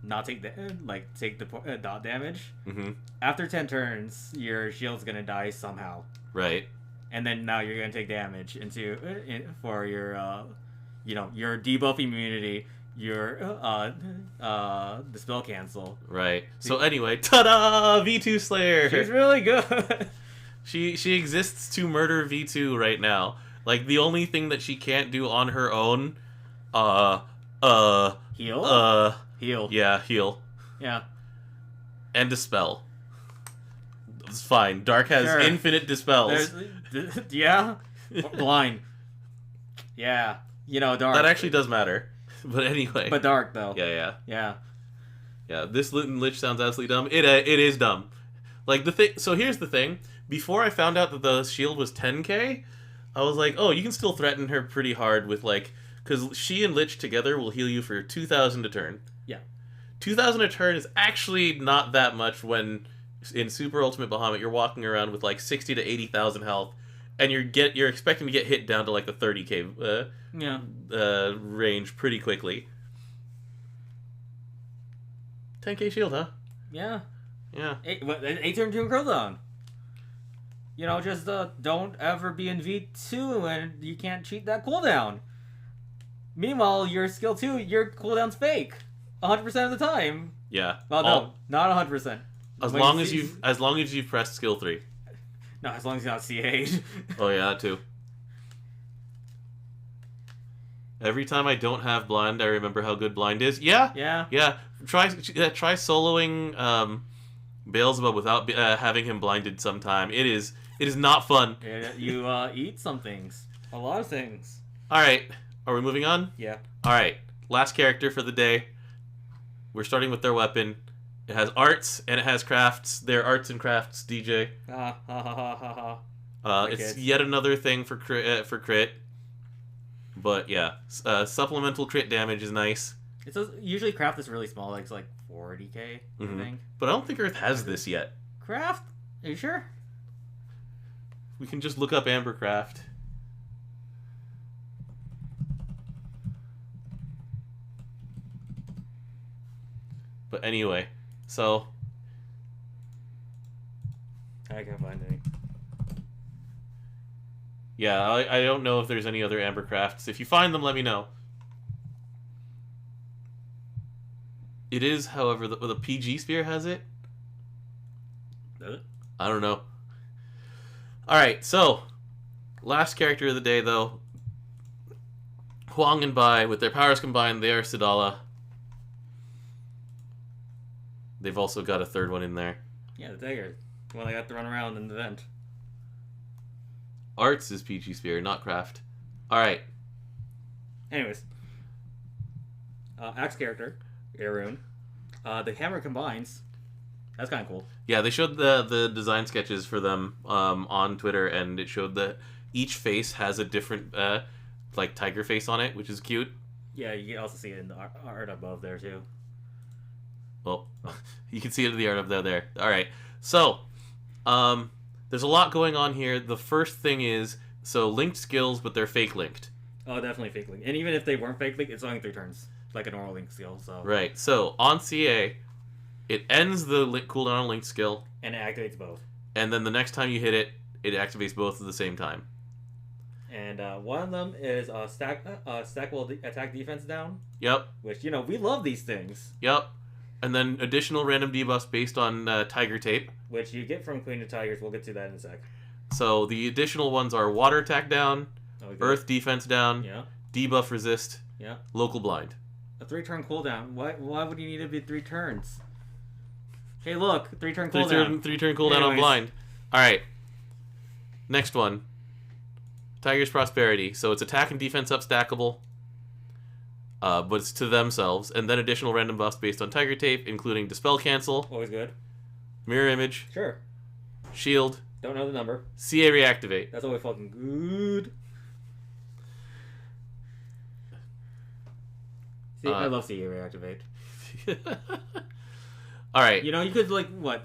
not take the dot damage, mm-hmm. after 10 turns, your shield's gonna die somehow. Right. And then now you're gonna take damage for your your debuff immunity, your the spell cancel. Right. So anyway, ta-da! V2 Slayer. She's really good. She exists to murder V2 right now. Like the only thing that she can't do on her own, heal. Heal. Yeah, heal. Yeah. And dispel. It's fine. Dark has infinite dispels. Yeah. Blind. Yeah. Dark. That actually does matter. But anyway. But dark though. Yeah. Yeah. This Lich sounds absolutely dumb. It is dumb. Like the thing. So here's the thing. Before I found out that the shield was 10k, I was like, oh, you can still threaten her pretty hard with like, because she and Lich together will heal you for 2,000 a turn. Yeah. 2,000 a turn is actually not that much when in Super Ultimate Bahamut you're walking around with like 60 to 80,000 health, and you're expecting to get hit down to like the 30k range pretty quickly. 10k shield, huh? Yeah. Yeah. 8 turn to cooldown. Just don't ever be in V2 and you can't cheat that cooldown. Meanwhile, your skill 2, your cooldown's fake 100% of the time. Yeah. Well, no, not 100%. As long as you've pressed skill 3. No, as long as you're not CA'd. Oh yeah, that too. Every time I don't have blind, I remember how good blind is. Yeah. Try soloing Beelzebub without having him blinded sometime. It is not fun. You eat some things. A lot of things. Alright. Are we moving on? Yeah. Alright. Last character for the day. We're starting with their weapon. It has arts and it has crafts. They're arts and crafts, DJ. It's yet another thing for crit. But yeah. Supplemental crit damage is nice. It's usually craft is really small, like it's like 40k, mm-hmm. I think. But I don't think Earth has this yet. Craft? Are you sure? We can just look up Ambercraft. But anyway, so I can't find any. Yeah, I don't know if there's any other Ambercrafts. If you find them, let me know. It is, however, the PG Spear has it. Does it? I don't know. Alright, so, last character of the day, though. Huang and Bai, with their powers combined, they are Cidala. They've also got a third one in there. Yeah, the Tiger. Well, I got to run around in the vent. Arts is PG Spear, not Craft. Alright. Anyways. Axe character, Arun. The hammer combines. That's kind of cool. Yeah, they showed the design sketches for them on Twitter, and it showed that each face has a different, like, tiger face on it, which is cute. Yeah, you can also see it in the art above there, too. Well, you can see it in the art up there. Alright, so, there's a lot going on here. The first thing is, so linked skills, but they're fake linked. Oh, definitely fake link. And even if they weren't fake link, it's only 3 turns. Like a normal link skill, so... Right, so, on CA, it ends the cooldown on linked skill. And it activates both. And then the next time you hit it, it activates both at the same time. And one of them is stackable attack defense down. Yep. Which, you know, we love these things. Yep. And then additional random debuffs based on Tiger Tape. Which you get from Queen of Tigers. We'll get to that in a sec. So the additional ones are water attack down, earth defense down, yeah, debuff resist, yeah, local blind. A 3-turn cooldown. Why would you need to be 3 turns? Hey, look, 3-turn cooldown. 3-turn cooldown on blind. All right. Next one. Tiger's Prosperity. So it's attack and defense up stackable, but it's to themselves, and then additional random buffs based on Tiger Tape, including Dispel Cancel, Always good. Mirror Image, Sure. Shield, Don't know the number. CA Reactivate. That's always fucking good. See, I love CA Reactivate. All right. You know, you could, like, what?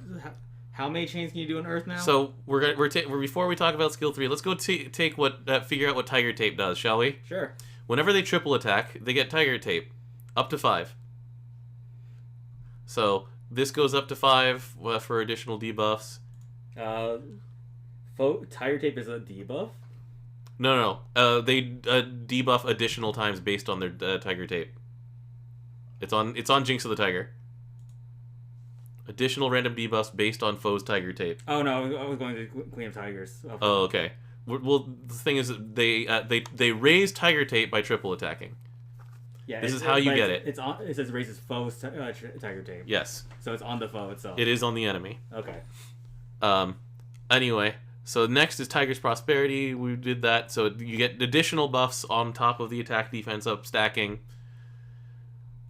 How many chains can you do on Earth now? So before we talk about skill 3, let's go figure out what Tiger Tape does, shall we? Sure. Whenever they triple attack, they get Tiger Tape, up to 5. So this goes up to 5 for additional debuffs. Tiger Tape is a debuff? No. They debuff additional times based on their Tiger Tape. It's on Jinx of the Tiger. Additional random debuffs based on foe's Tiger Tape. Oh no, I was going to Queen of Tigers. Oh, okay. Well, the thing is that they raise Tiger Tape by triple attacking. Yeah, this is how you get it. It's on. It says raises foe's Tiger Tape. Yes. So it's on the foe itself. It is on the enemy. Okay. Anyway, so next is Tiger's Prosperity. We did that, so you get additional buffs on top of the attack defense up stacking.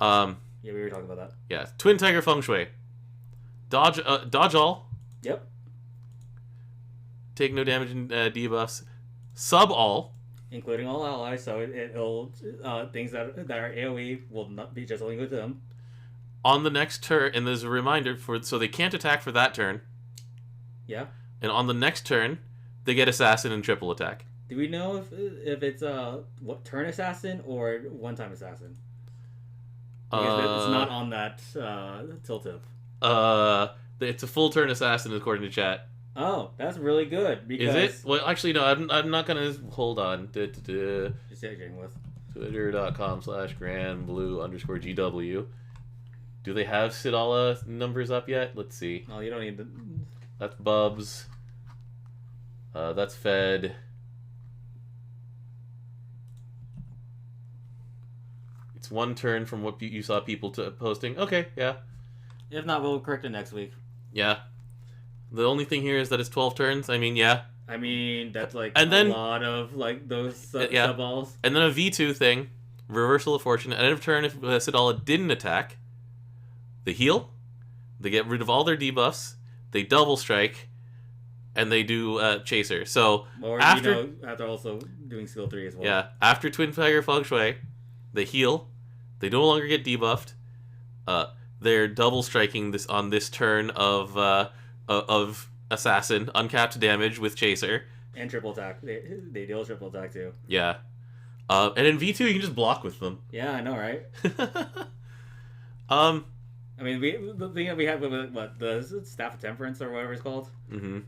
Yeah, we were talking about that. Yeah, Twin Tiger Feng Shui. Dodge all. Yep. Take no damage in debuffs. Sub all. Including all allies, so it'll things that are AoE will not be just only good to them. On the next turn, and there's a reminder so they can't attack for that turn. Yeah. And on the next turn, they get Assassin and triple attack. Do we know if it's what turn assassin or one-time assassin? Because it's not on that tilt tip. It's a full turn assassin according to chat. Oh, that's really good. Because is it? Well, actually, no. I'm not gonna hold on. Just checking with Twitter.com/Granblue_GW. Do they have Cidala numbers up yet? Let's see. Oh, you don't need the. That's Bubs. That's Fed. It's one turn from what you saw people posting. Okay, yeah. If not, we'll correct it next week. Yeah. The only thing here is that it's 12 turns. I mean, yeah. I mean, that's like and then, a lot of like those sub balls. And then a V2 thing, Reversal of Fortune. At end of turn, if Cidala didn't attack, they heal, they get rid of all their debuffs, they double strike, and they do Chaser. So or after also doing skill 3 as well. Yeah, after Twin Tiger Feng Shui, they heal, they no longer get debuffed. They're double striking this on this turn of Assassin, uncapped damage with Chaser. And triple attack. They deal triple attack too. Yeah. And in V2 you can just block with them. Yeah, I know, right? I mean, the thing that we have with what the Staff of Temperance or whatever it's called, mm-hmm.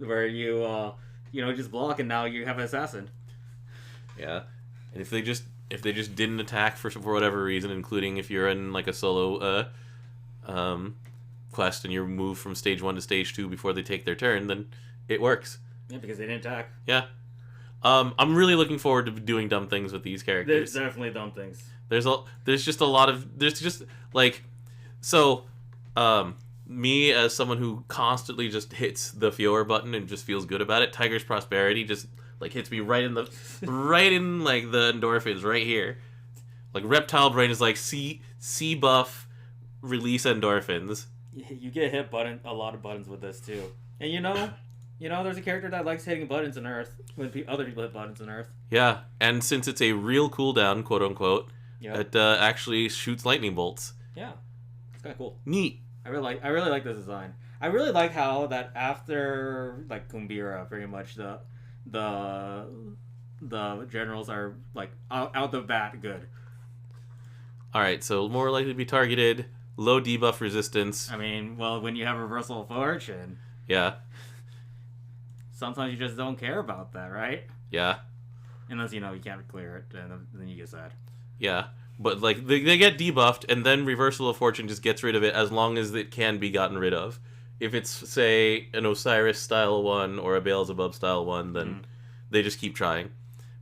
where you just block, and now you have an assassin. Yeah, and if they just didn't attack for whatever reason, including if you're in like a solo quest and you're moved from stage 1 to stage 2 before they take their turn, then it works. Yeah, because they didn't attack. Yeah. I'm really looking forward to doing dumb things with these characters. There's definitely dumb things. There's just a lot of me as someone who constantly just hits the Fior button and just feels good about it. Tiger's Prosperity just like hits me right in the endorphins right here. Like Reptile Brain is like C buff, release endorphins. You get hit a lot of buttons with this too, and there's a character that likes hitting buttons on Earth when other people hit buttons on Earth. Yeah, and since it's a real cooldown, quote unquote, yep. it actually shoots lightning bolts. Yeah, it's kind of cool. Neat. I really like this design. I really like how that after like Kumbira, pretty much the generals are like out the bat good. All right, so more likely to be targeted, low debuff resistance. I mean, well, when you have Reversal of Fortune, yeah. Sometimes you just don't care about that, right? Yeah. Unless you can't clear it, and then you get sad. Yeah. But, like, they get debuffed, and then Reversal of Fortune just gets rid of it as long as it can be gotten rid of. If it's, say, an Osiris-style one or a Beelzebub-style one, then they just keep trying.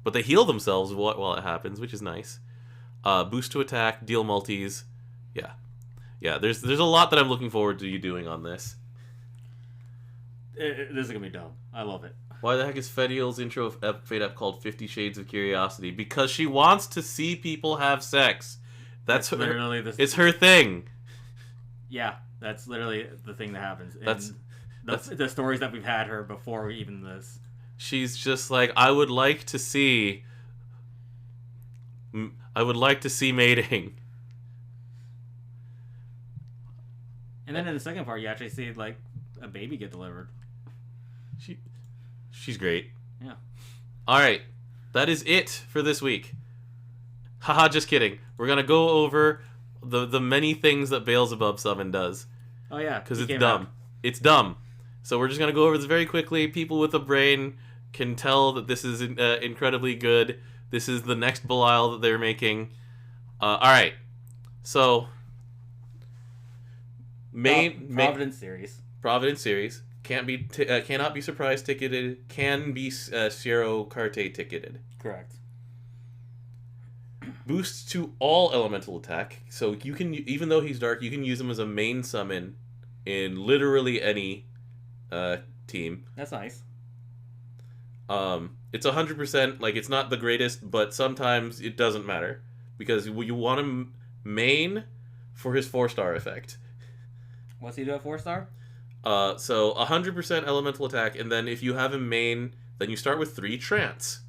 But they heal themselves while it happens, which is nice. Boost to attack, deal multis. Yeah. Yeah, there's a lot that I'm looking forward to you doing on this. This is going to be dumb. I love it. Why the heck is Fediel's intro of Fate Up called 50 Shades of Curiosity? Because she wants to see people have sex. That's literally it's her thing. Yeah, that's literally the thing that happens. That's the stories that we've had her before even this. She's just like, I would like to see mating. And then in the second part, you actually see like a baby get delivered. She's great. Yeah. All right, that is it for this week. Haha, just kidding. We're gonna go over the many things that Beelzebub Summon does. Oh yeah, because it's dumb. It's dumb. So we're just gonna go over this very quickly. People with a brain can tell that this is incredibly good. This is the next Belial that they're making. All right, so Providence series cannot be surprise ticketed. Can be Zero Carte ticketed. Correct. Boosts to all elemental attack, so you can, even though he's dark, you can use him as a main summon in literally any team. That's nice. It's 100%, like, it's not the greatest, but sometimes it doesn't matter, because you want him main for his 4-star effect. What's he do at 4-star? So 100% elemental attack, and then if you have him main, then you start with 3 trance.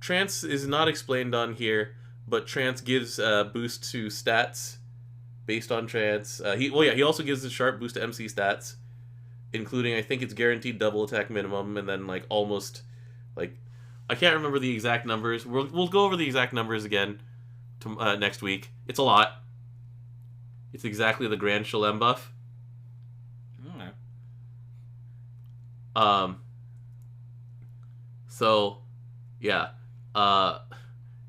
Trance is not explained on here, but trance gives boost to stats based on trance. He also gives a sharp boost to MC stats, including, I think it's guaranteed double attack minimum, and then like almost, like, I can't remember the exact numbers. We'll go over the exact numbers again next week. It's a lot. It's exactly the Grand Shalem buff. So, yeah.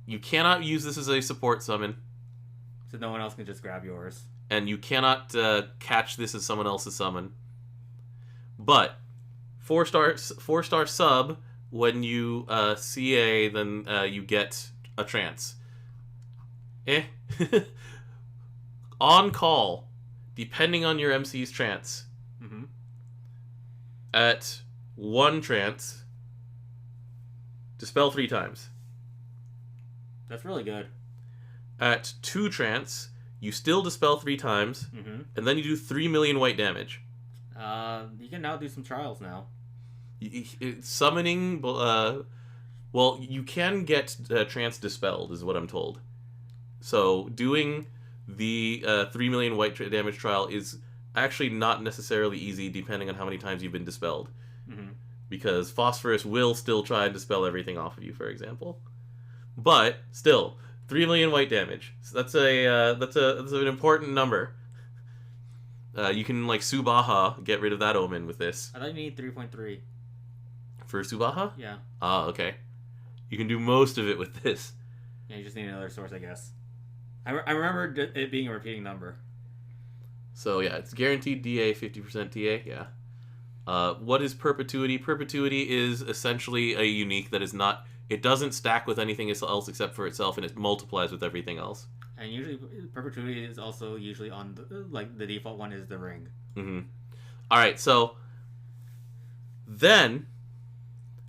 You cannot use this as a support summon. So no one else can just grab yours. And you cannot catch this as someone else's summon. But 4-star sub, when you CA, then you get a trance. On call, depending on your MC's trance. Mm-hmm. At 1 trance, dispel 3 times. That's really good. At 2 trance, you still dispel 3 times, and then you do 3 million white damage. You can now do some trials now. Summoning, well, you can get trance dispelled, is what I'm told. So doing the 3 million white damage trial is actually not necessarily easy, depending on how many times you've been dispelled. Because Phosphorus will still try and dispel everything off of you, for example. But still, 3 million white damage. So that's an important number. You can, like, Subaha get rid of that omen with this. I thought you need 3.3. For Subaha? Yeah. Ah, okay. You can do most of it with this. Yeah, you just need another source, I guess. I remember it being a repeating number. So yeah, it's guaranteed DA, 50% TA, yeah. What is Perpetuity? Perpetuity is essentially a unique that is not... It doesn't stack with anything else except for itself, and it multiplies with everything else. And usually, Perpetuity is also usually on... the default one is the ring. Mm-hmm. Alright, so... Then,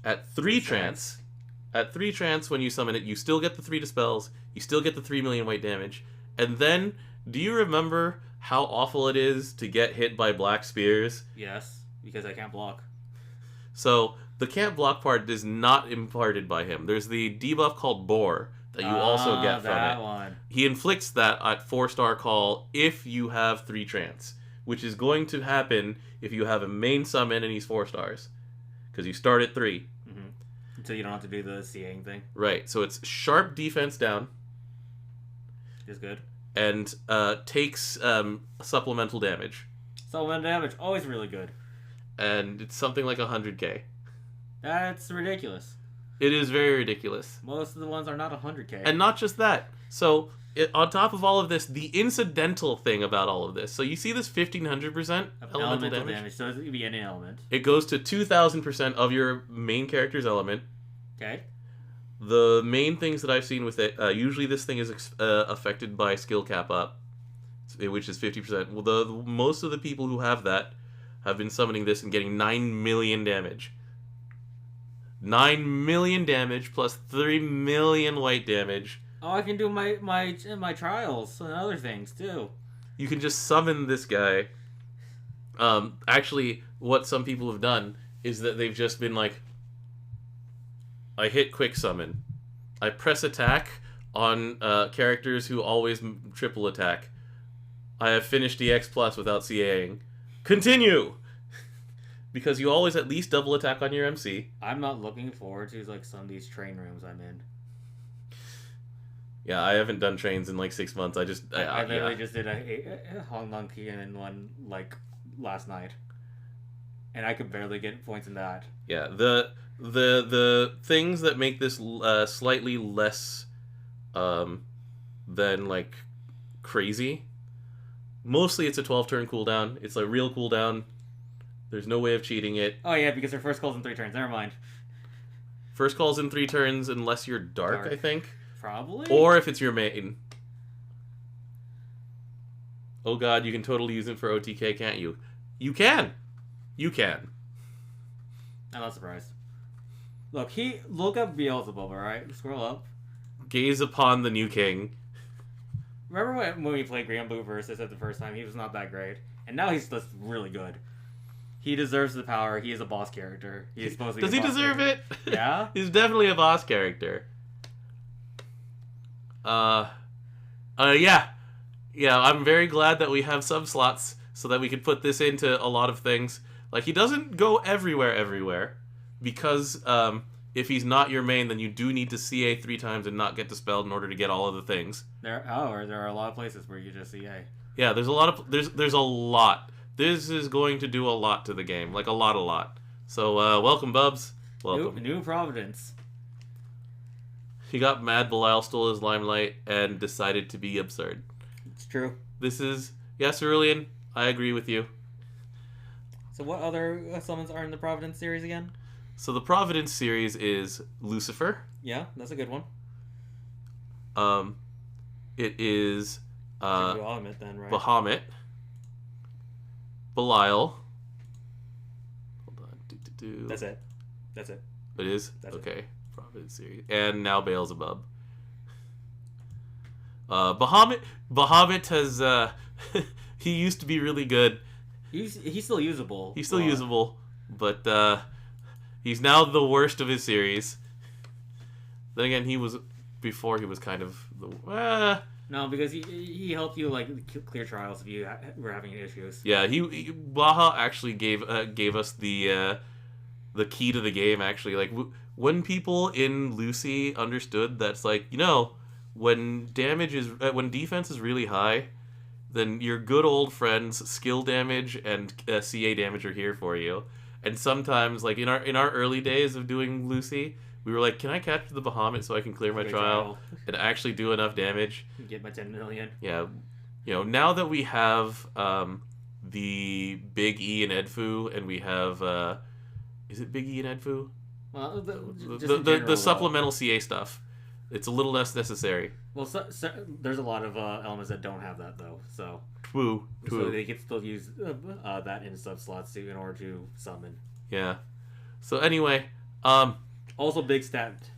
at 3 trance... At 3 trance, when you summon it, you still get the 3 dispels, you still get the 3 million white damage, and then, do you remember how awful it is to get hit by black spears? Yes, because I can't block. So, the can't block part is not imparted by him. There's the debuff called Boar that you also get from that it. One. He inflicts that at 4-star call if you have 3 trance, which is going to happen if you have a main summon and he's 4 stars. Because you start at 3. So you don't have to do the CAing thing. Right, so it's sharp defense down. Is good. And takes supplemental damage. Supplemental damage, always really good. And it's something like 100k. That's ridiculous. It is very ridiculous. Most of the ones are not 100k. And not just that. So, on top of all of this, the incidental thing about all of this. So you see this 1500% elemental damage? So it's going to be any element. It goes to 2000% of your main character's element. Okay. The main things that I've seen with it, usually this thing is affected by skill cap up, which is 50%. Well, most of the people who have that have been summoning this and getting 9 million damage. 9 million damage plus 3 million white damage. Oh, I can do my trials and other things too. You can just summon this guy. Actually, what some people have done is that they've just been like, I hit quick summon. I press attack on characters who always triple attack. I have finished EX Plus without CAing. Continue! Because you always at least double attack on your MC. I'm not looking forward to like some of these train rooms I'm in. Yeah, I haven't done trains in like 6 months. I literally just did a Hong Long Kian one like last night. And I could barely get points in that. Yeah, the things that make this slightly less than like crazy. Mostly it's a 12-turn cooldown. It's a real cooldown. There's no way of cheating it. Oh yeah, because her first call's in 3 turns. Never mind. First call's in 3 turns unless you're dark, I think. Probably. Or if it's your main. Oh god, you can totally use it for OTK, can't you? You can! You can. I'm not surprised. Look up Beelzebub, alright? Scroll up. Gaze upon the new king. Remember when we played Granblue versus it the first time? He was not that great. And now he's just really good. He deserves the power. He is a boss character. He is supposed to be Does he deserve it? Yeah? He's definitely a boss character. Yeah. Yeah, I'm very glad that we have sub-slots so that we can put this into a lot of things. Like, he doesn't go everywhere. Because, if he's not your main, then you do need to CA 3 times and not get dispelled in order to get all of the things. There are a lot of places where you just CA. Yeah, there's a lot. This is going to do a lot to the game. Like, a lot. So, welcome, Bubs. Welcome. New Providence. He got mad Belial stole his limelight and decided to be absurd. It's true. This is... Yes, Cerulean, I agree with you. So what other summons are in the Providence series again? So the Providence series is Lucifer. Yeah, that's a good one. It is... Bahamut then, right? Bahamut. Belial. Hold on. That's it. It is? That's okay. It. Providence series. And now Beelzebub. Bahamut has... he used to be really good. He's still usable. He's still usable, but he's now the worst of his series. Then again, before he was kind of the... No, because he helped you like clear trials if you were having issues. Yeah, Baha actually gave us the key to the game. Actually, like when people in Lucy understood that's like, when defense is really high, then your good old friends skill damage and CA damage are here for you. And sometimes, like in our early days of doing Lucy, we were like, can I capture the Bahamut so I can clear my trial and actually do enough damage? Get my 10 million. Yeah. Now that we have the Big E and Edfu, and we have is it Big E and Edfu? Well, the supplemental CA stuff. It's a little less necessary. Well, there's a lot of elements that don't have that though, so True. So they can still use that in sub slots too in order to summon. Yeah. So anyway, also big stat.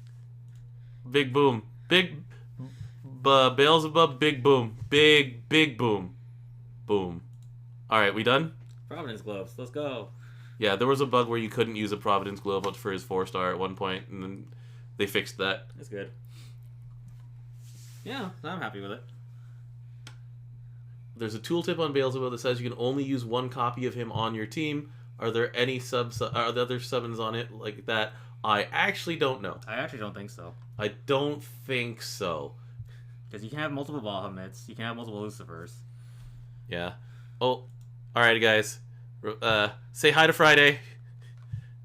Big boom. Big Beelzebub, big boom. Big boom. Boom. Alright, we done? Providence gloves. Let's go. Yeah, there was a bug where you couldn't use a Providence Globe for his 4-star at one point, and then they fixed that. That's good. Yeah, I'm happy with it. There's a tooltip on Beelzebub that says you can only use one copy of him on your team. Are there any are there other summons on it like that? I actually don't know. I actually don't think so. I don't think so. Because you can have multiple Bahamut's, you can have multiple Lucifers. Yeah. Oh, alright guys. Say hi to Friday.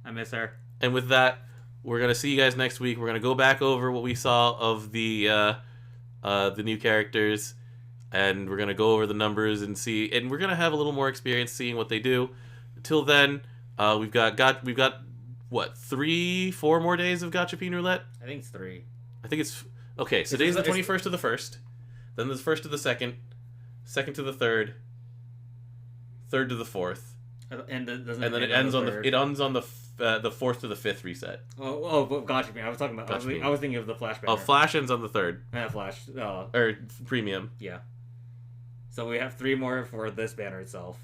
I miss her. And with that, we're going to see you guys next week. We're going to go back over what we saw of the new characters. And we're going to go over the numbers and see. And we're going to have a little more experience seeing what they do. Until then, we've got what, 3-4 more days of Gachapin Roulette? I think it's 3. I think it's... Okay, so today's the 21st to the 1st. Then the 1st to the 2nd. 2nd to the 3rd. 3rd to the 4th. And then it ends on the 4th to the 5th reset. Gachapin. I was talking about... I was thinking of the Flash banner. Oh, Flash ends on the 3rd. Flash. Or Premium. Yeah. So we have 3 more for this banner itself.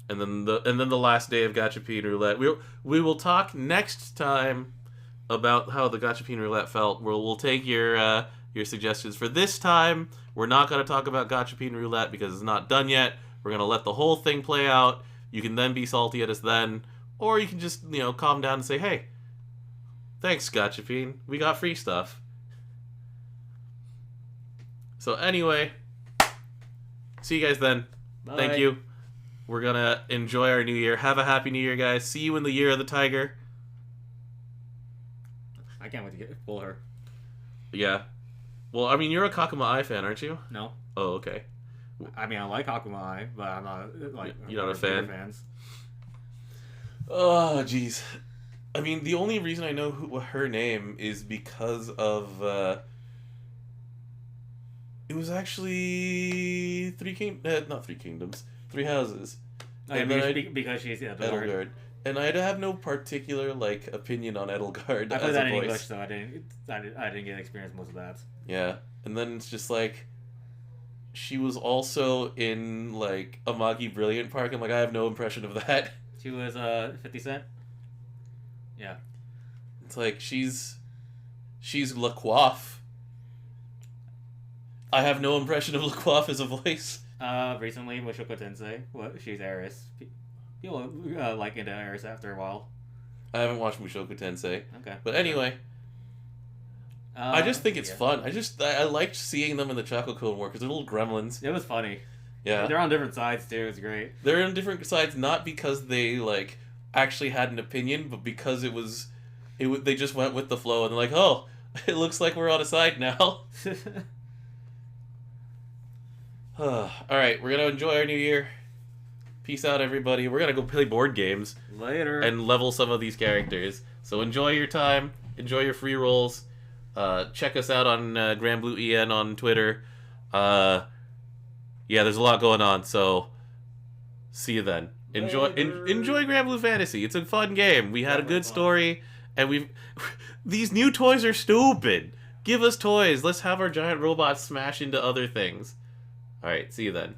And then the last day of Gachapin Roulette. We will talk next time about how the Gachapin Roulette felt. We'll take your suggestions. For this time, we're not going to talk about Gachapin Roulette because it's not done yet. We're going to let the whole thing play out. You can then be salty at us then. Or you can just, calm down and say, hey, thanks, Gachapin. We got free stuff. So anyway, see you guys then. Bye. Thank you. We're going to enjoy our new year. Have a happy new year, guys. See you in the year of the tiger. I can't wait to pull her. Yeah. Well, I mean, you're a Kakuma Ai fan, aren't you? No. Oh, okay. I mean, I like Kakuma Ai, but I'm not You're not a fan? Fans. Oh, jeez. I mean, the only reason I know her name is because of... it was actually not Three Kingdoms. Three Houses. Oh, yeah, because she's Edelgard. And I have no particular opinion on Edelgard. I played that in English, so I didn't get to experience most of that. Yeah, and then it's just she was also in Amagi Brilliant Park, and I have no impression of that. She was 50 Cent. Yeah. It's she's La Coiffe. I have no impression of La Coiffe as a voice. Recently, Mushoku Tensei. She's Eris. People into Eris after a while. I haven't watched Mushoku Tensei. Okay. But anyway, I just think it's fun. I liked seeing them in the Choco Cone War because they're little gremlins. It was funny. Yeah. They're on different sides too. It's great. They're on different sides not because they actually had an opinion, but because they just went with the flow and they're like, oh, it looks like we're on a side now. Alright, we're going to enjoy our new year. Peace out, everybody. We're going to go play board games. Later. And level some of these characters. So enjoy your time. Enjoy your free rolls. Check us out on Granblue EN on Twitter. Yeah, there's a lot going on, so see you then. Enjoy Granblue Fantasy. It's a fun game. We had a good story, and these new toys are stupid. Give us toys. Let's have our giant robots smash into other things. All right, see you then.